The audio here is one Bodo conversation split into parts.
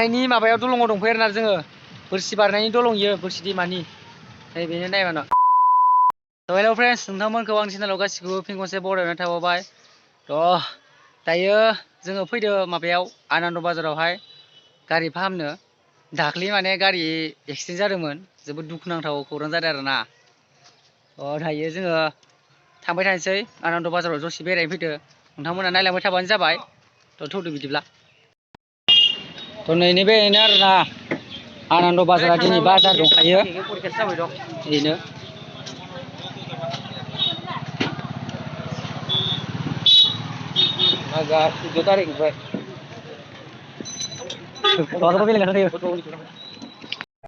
Ini mabayaव दलंआव दंफैयो आरोना जोङो बोरसि बारनायनि दलं इयो बोरसि दैमानि नै बेनो नायबानो हेलौ फ्रेन्ड्स नोंथांमोनखौ आंनि चेनेलाव गासिबो फिन खनसे बरायनानै थाबावबाय दायो जोङो फैदो माबायाव आनन्द बाजारावहाय गारि फाहामनो दाख्लि माने गारि एक्सिडेन्ट जादोंमोन जोबोद दुखुनांथाव खौरां जादों आरोना दायो जोङो थांबाय थानोसै आनन्द बाजाराव दसे बेरायनो फैदो नोंथांमोना नायलांबाय थाबानो जाबाय थौदो बिदिब्ला नै बेनो आरोना आनन्द बाजारा दिनै बाजार दंखायो बेनो agak 7 tarik gue.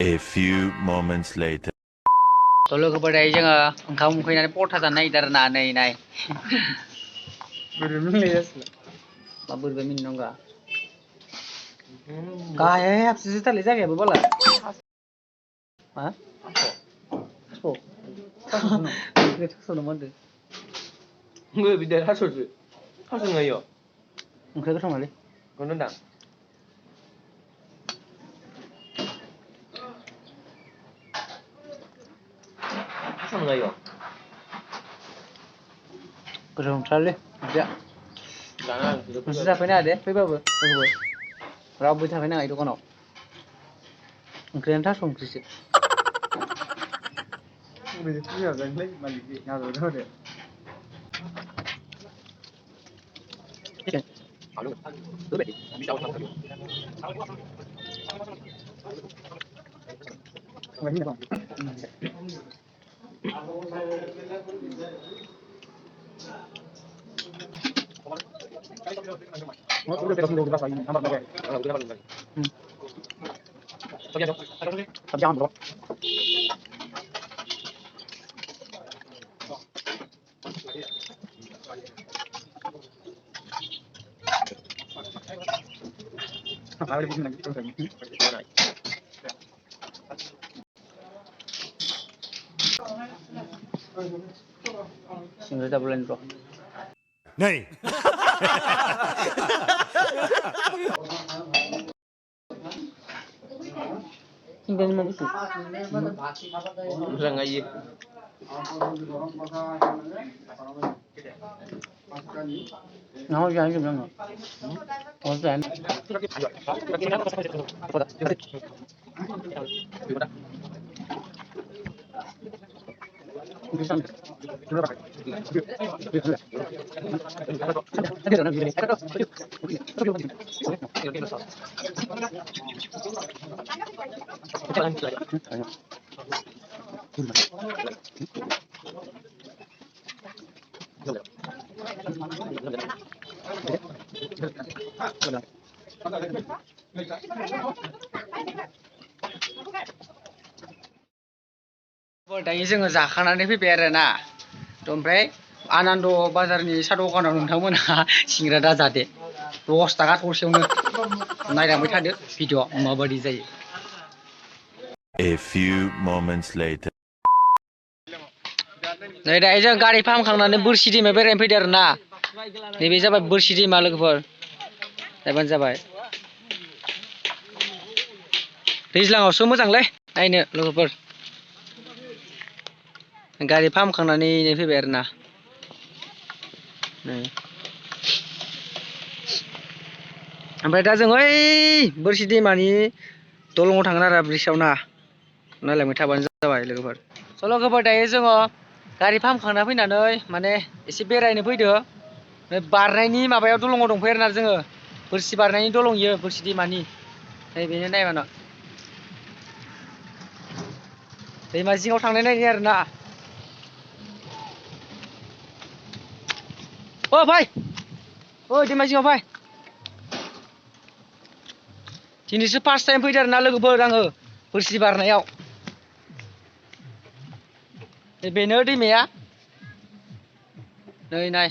A few moments later. Tolo kepada aja engkau mungkin ada porta tanah idar nane nai. Babur bemin nongga. Kaya apa sih tali jaga apa bola? Hah? Oh. Kita sono mana? Gue bidar hasil sih. Hasil nggak yo? Mungkin kita mana? Konon dah. Hasil nggak yo? Belum terlalu. Ya. Jangan. Masih sampai ni ada? Bwrshi. Rabu sampai ni itu kono. Mungkin entah songkris sih. Udah jadi ya, dan lagi mandi di ngatur deh. Halo, tu beti, bisa orang tahu. Lagi ni bang. Mau udah kita sudah bahas lagi, nama apa? Udah malu lagi. Oke, dong. Jangan bro. Ada di sini lagi terus lagi. Singgah tak boleh bro. Nay. Singgah ni mana tu? Udah nggak iya. Nah, jangan jangan. Oh, jangan. Dayo जोङो जाखांनानै फैबाय आरोना ओमफ्राय आनन्द बाजारनि सा दखानाव नोंथांमोनहा सिंग्रा दा जादे 10 थाखा थरसेयावनो नायलांबाय थादो भिडिअ माबायदि जायो A few moments later. नै दायो जों गारि फाहामखांनानै बोरसि दैमा बेरायनो फैदो आरोना नैबे जाबाय बोरसि दैमा लोगोफोर नायबानो जाबाय दैज्लाङावसो मोजांलै नायनो लोगोफोर गारि फाहामखांनानै फैबाय आरोना नै ओमफ्राय दा जों ओइ बोरसि दैमानि दलंआव थांगोन आरो ब्रिजआव ना नायलांबाय थाबानो जाबाय लोगोफोर लोगोफोर दायो जोङो गारि फाहामखांना फैनानै माने एसे बेरायनो फैदो बारनायनि माबायाव दलंआव दंफैयो आरोना जोङो बोरसि बारनायनि दलं इयो बोरसि दैमानि नै बेनो नायबानो दैमा जिङाव थांनाय नायनि आरोना ओ भाई ओ दैमा जिङाव फै दिनैसो फार्स्ट टाइम फैदो आरोना लोगोफोर आङो बोरसि बारनायाव बेनो दैमाया नै नाय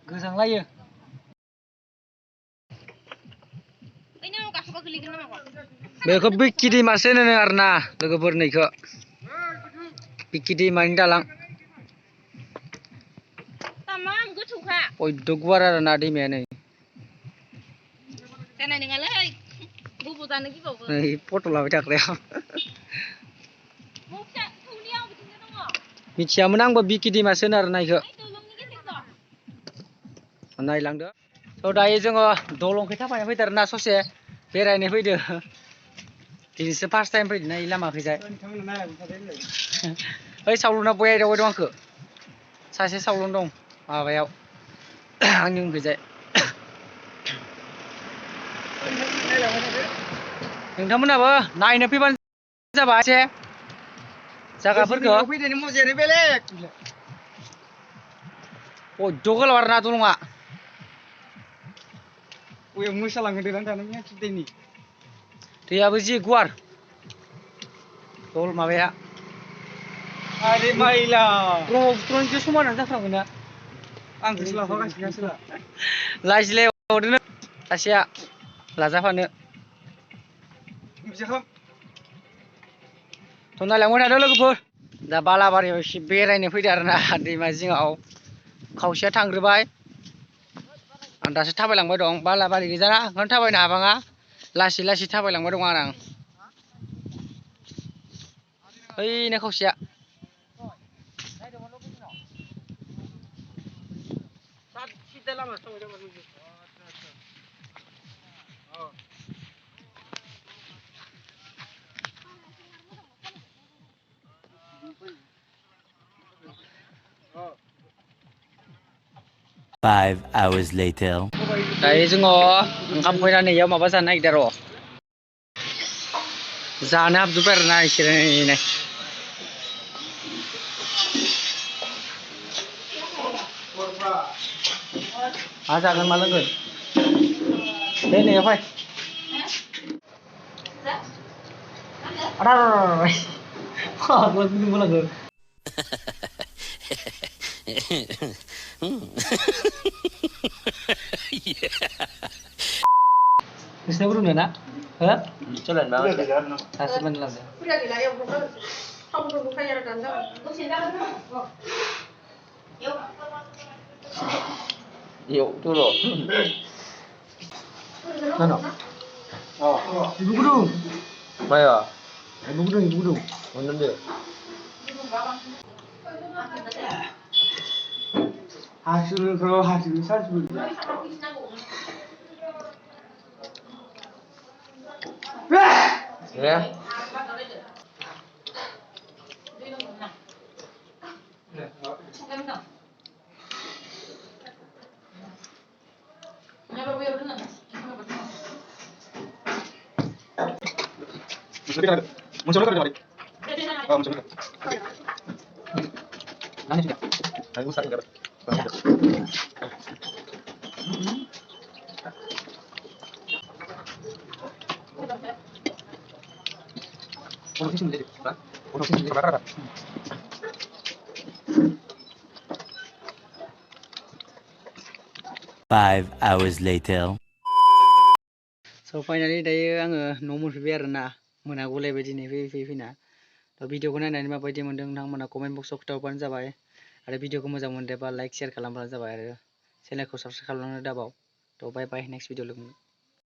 गोजांलायो बेखौ बिखि दैमासो होनो आरोना लोगोफोरनिखौ बिखि दैमानि दालां बयद' गुवार आरोना दैमाया नै जानाय नङालै बुबु जानो गिबावो नै फट' लाबाय थाग्राया मिथियामोन आंबो बिखि दैमासो होनो आरोना इखौ नायलांदो थ' दायो जोङो दलंखै थाबायना फैदो आरोना ससे बेरायनो फैदो दिनैसो फार्स्ट टाइम फैदोंना इ लामाखैजाय ओइ सावलुना बया एदावबाय दं आंखो सासे सावलुन दं माबायाव आंनि उनखैजाय नोंथांमोनाबो नायनो फैबानो जाबाय एसे जायगाफोरखौ फैनायनि मजायानो बेलेग बयद' गोलाव आरोना दलङा बयाव मोसालांहोदों दानो मियाखि दैनि दैयाबो जि गुवार दल माबाया आरे माइला ब्रह्मपुत्रनिजों समानानो जाफ्रामो ना आंखौसो लाफागासिनो आसोला लाजिलायबावदोनो सासेया लाजाफानो थ' नायलांबाय थादो लोगोफोर दा बालाबारियाव एसे बेरायनो फैदो आरोना दैमा जिङाव खावसेया थांग्रोबाय आं दासो थाबायलांबाय दं बालाबारि गोजाना ओंखायनो थाबायनो हाबाङा लासै लासै थाबायलांबाय दं आं ओइनो खावसेया 5 hours later. दायो जोङो ओंखाम फैनानै इयाव माबा जानो नागिरदों र' जानो हाबजोब्बाय आरोना इसोरो नै मा जागोन मा लोंगोन दे नैयाव फै फाग्ला गुदुं बोलांगोन नोंसिना गुदुंनो ना हो चलन मा दासो मोनलांदों Yuk tuh loh. Mana? Ibu gudung. Maya. Ibu gudung. Mana dia? Hasil kalau hasil saya sebelum. Ya. Muncul kan dari. Oh, muncul. Nani juga. Aku sakit kan. Oh, sini jadi. Hah? Oh, sini jadi berapa? Five hours later. So finally dayo आङो न' मोनफैबाय आरोना मोनागुलायबाय दिनै फैना थ' भिडिअखौ नायनानै माबायदि मोनदों नोंथांमोना कमेन्ट बक्सआव खोन्थाहरबानो जाबाय आरो भिडिअखौ मोजां मोनदोंबा लाइक शेयार खालामबानो जाबाय आरो चेनेलखौ साबस्क्राइब खालामनो दाबाव थ' बाय बाय नेक्स्ट भिडिअ लोगो